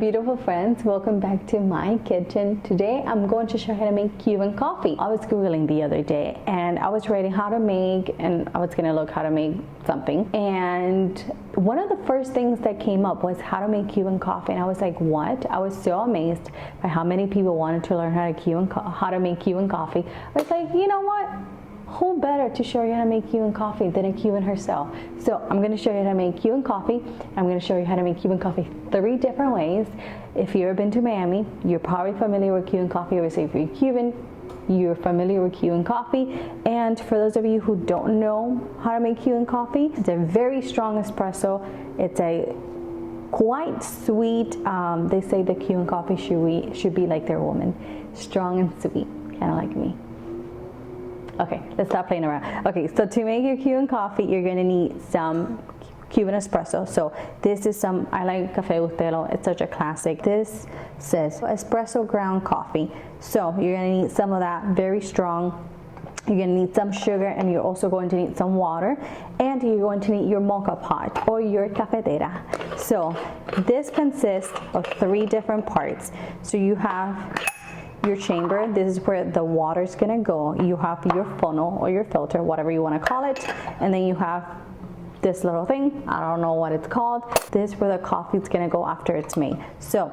beautiful friends, welcome back to my kitchen. Today I'm going to show you how to make Cuban coffee. I was Googling the other day and I was writing how to make, and I was gonna look how to make something, and one of the first things that came up was how to make Cuban coffee, and I was like, what? I was so amazed by how many people wanted to learn how to make Cuban coffee. I was like, you know what? Who better to show you how to make Cuban coffee than a Cuban herself? So I'm going to show you how to make Cuban coffee. I'm going to show you how to make Cuban coffee 3 different ways. If you've ever been to Miami, you're probably familiar with Cuban coffee. Obviously, if you're Cuban, you're familiar with Cuban coffee. And for those of you who don't know how to make Cuban coffee, it's a very strong espresso. It's a quite sweet. They say the Cuban coffee should be like their woman, strong and sweet, kind of like me. Okay, let's stop playing around. Okay, so to make your Cuban coffee, you're gonna need some Cuban espresso. So this is I like Cafecito, it's such a classic. This says espresso ground coffee. So you're gonna need some of that, very strong. You're gonna need some sugar, and you're also going to need some water, and you're going to need your mocha pot or your cafetera. So this consists of 3 different parts. So you have your chamber. This is where the water is gonna go. You have your funnel or your filter, whatever you want to call it, and then you have this little thing, I don't know what it's called. This is where the coffee is gonna go after it's made. So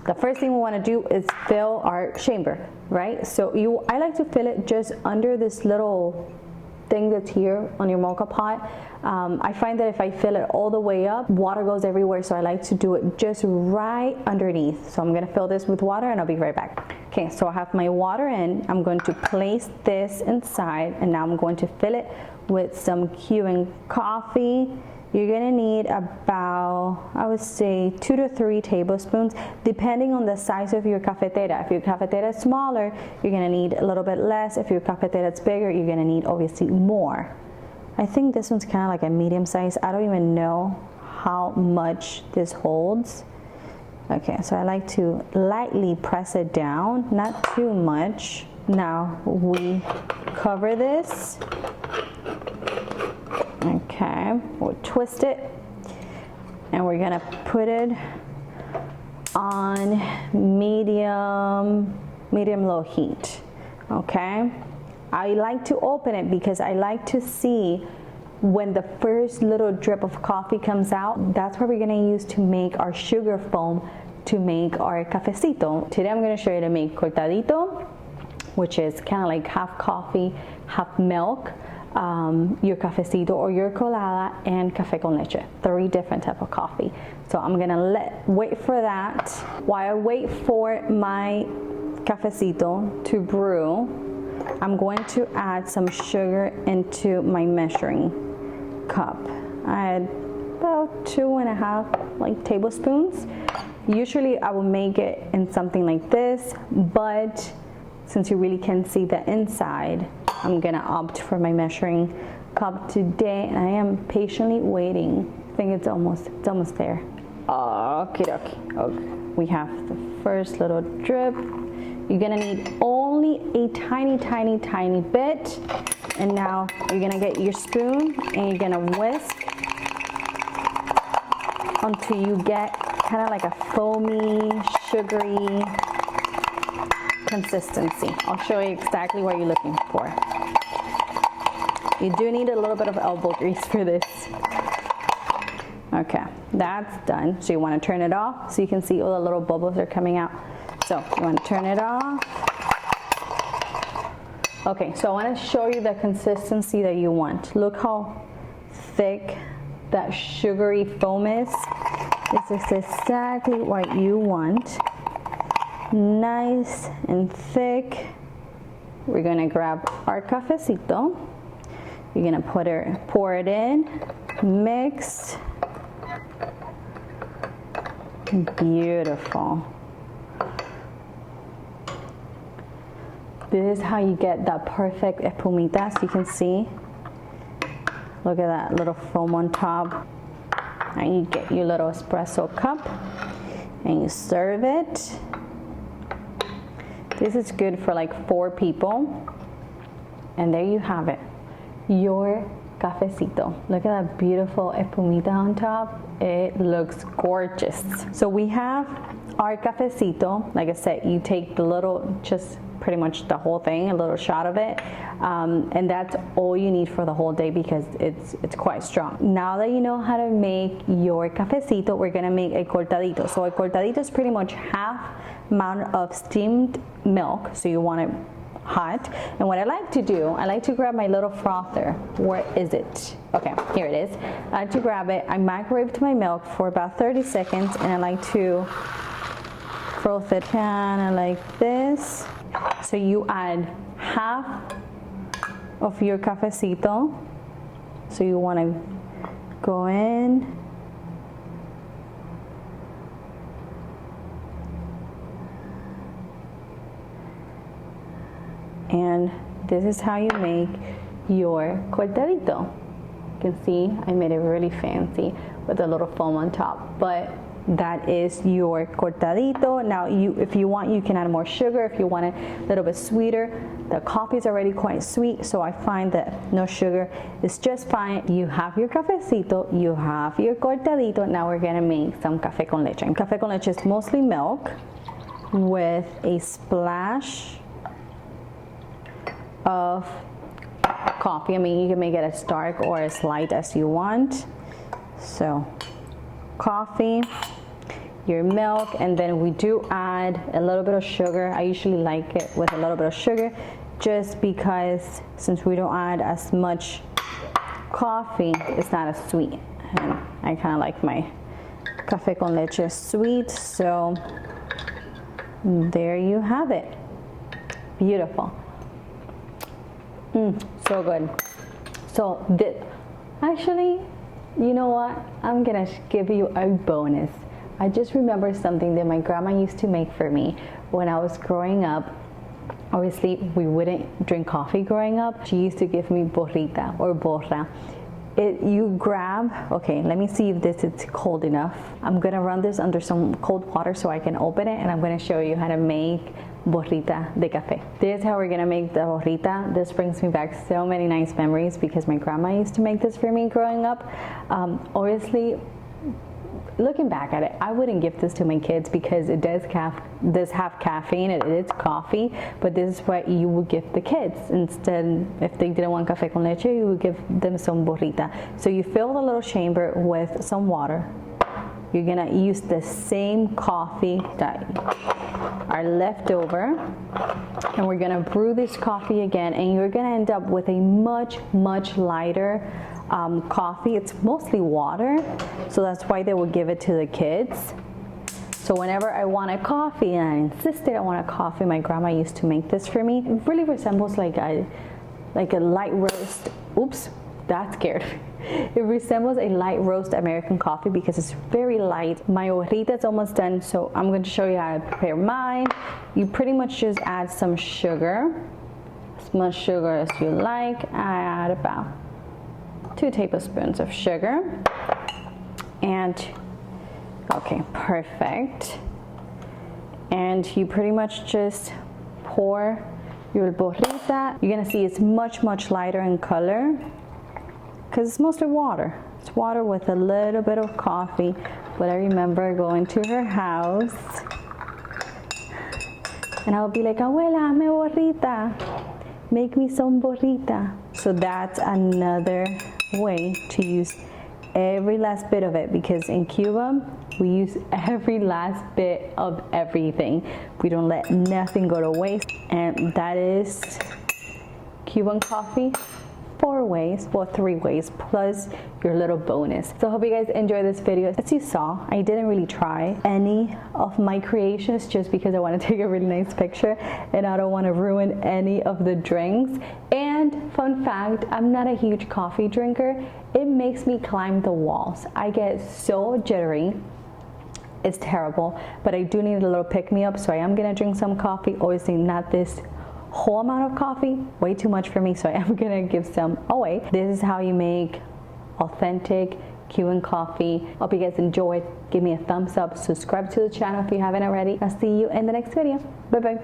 the first thing we want to do is fill our chamber, right? So I like to fill it just under this little thing that's here on your mocha pot. I find that if I fill it all the way up, water goes everywhere, so I like to do it just right underneath. So I'm gonna fill this with water and I'll be right back. Okay, so I have my water in. I'm going to place this inside, and now I'm going to fill it with some Cuban coffee. You're gonna need about, I would say, 2 to 3 tablespoons, depending on the size of your cafetera. If your cafetera is smaller, you're gonna need a little bit less. If your cafetera is bigger, you're gonna need obviously more. I think this one's kind of like a medium size. I don't even know how much this holds. Okay, so I like to lightly press it down, not too much. Now we cover this. Okay, we'll twist it, and we're gonna put it on medium-low heat. Okay, I like to open it because I like to see when the first little drip of coffee comes out. That's what we're gonna use to make our sugar foam to make our cafecito. Today I'm gonna show you to make cortadito, which is kind of like half coffee, half milk. Your cafecito or your colada, and café con leche, 3 different type of coffee. So I'm gonna wait for that. While I wait for my cafecito to brew, I'm going to add some sugar into my measuring cup. I add about 2.5 tablespoons. Usually I will make it in something like this, but since you really can see the inside, I'm gonna opt for my measuring cup today, and I am patiently waiting. I think it's almost there. Okay. We have the first little drip. You're gonna need only a tiny bit, and now you're gonna get your spoon and you're gonna whisk until you get kind of like a foamy, sugary consistency. I'll show you exactly what you're looking for. You do need a little bit of elbow grease for this. Okay, that's done. So you want to turn it off so you can see all the little bubbles are coming out. So you want to turn it off. Okay, so I want to show you the consistency that you want. Look how thick that sugary foam is. This is exactly what you want. Nice and thick. We're gonna grab our cafecito. You're gonna pour it in, mix. Beautiful. This is how you get that perfect espumitas. You can see. Look at that little foam on top. And you get your little espresso cup and you serve it. This is good for like 4 people. And there you have it. Your cafecito. Look at that beautiful espumita on top. It looks gorgeous. So we have our cafecito. Like I said, you take the little, just pretty much the whole thing, a little shot of it, and that's all you need for the whole day because it's quite strong. Now that you know how to make your cafecito, we're gonna make a cortadito. So a cortadito is pretty much half amount of steamed milk, so you want it hot. And what I like to do, I like to grab my little frother. Where is it? Okay, here it is. I like to grab it. I microwaved my milk for about 30 seconds, and I like to froth it kind of like this. So you add half of your cafecito. So you want to go in. And this is how you make your cortadito. You can see I made it really fancy with a little foam on top, but that is your cortadito. Now if you want, you can add more sugar if you want it a little bit sweeter. The coffee is already quite sweet, so I find that no sugar is just fine. You have your cafecito, you have your cortadito. Now we're gonna make some café con leche. And café con leche is mostly milk with a splash of coffee. I mean, you can make it as dark or as light as you want. So coffee, your milk, and then we do add a little bit of sugar. I usually like it with a little bit of sugar just because since we don't add as much coffee, it's not as sweet. And I kind of like my café con leche sweet, so there you have it. Beautiful. So good. So actually, you know what? I'm gonna give you a bonus. I just remembered something that my grandma used to make for me when I was growing up. Obviously, we wouldn't drink coffee growing up. She used to give me borrita or borra. You grab, okay, let me see if this is cold enough. I'm gonna run this under some cold water so I can open it, and I'm gonna show you how to make borrita de café. This is how we're gonna make the borrita. This brings me back so many nice memories because my grandma used to make this for me growing up. Obviously, looking back at it, I wouldn't give this to my kids because it does have caffeine. It is coffee, but this is what you would give the kids. Instead, if they didn't want café con leche, you would give them some borrita. So you fill the little chamber with some water. You're gonna use the same coffee that are left over, and we're gonna brew this coffee again, and you're gonna end up with a much lighter coffee. It's mostly water, so that's why they would give it to the kids. So whenever I want a coffee, and I insisted I want a coffee, my grandma used to make this for me. It really resembles like a light roast. Oops, that scared me. It resembles a light roast American coffee because it's very light. My borrita is almost done, so I'm going to show you how to prepare mine. You pretty much just add some sugar, as much sugar as you like. I add about 2 tablespoons of sugar, and okay, perfect. And you pretty much just pour your borrita. You're gonna see it's much lighter in color because it's mostly water. It's water with a little bit of coffee. But I remember going to her house and I would be like, Abuela, me borrita, make me some borrita. So that's another way to use every last bit of it, because in Cuba we use every last bit of everything. We don't let nothing go to waste, and that is Cuban coffee 4 ways, well 3 ways, plus your little bonus. So I hope you guys enjoyed this video. As you saw, I didn't really try any of my creations just because I want to take a really nice picture and I don't want to ruin any of the drinks. And fun fact, I'm not a huge coffee drinker. It makes me climb the walls. I get so jittery. It's terrible, but I do need a little pick-me-up, so I am gonna drink some coffee. Obviously not this whole amount of coffee, way too much for me, so I am gonna give some away. This is how you make authentic Cuban coffee. Hope you guys enjoyed. Give me a thumbs up, subscribe to the channel if you haven't already. I'll see you in the next video. Bye bye.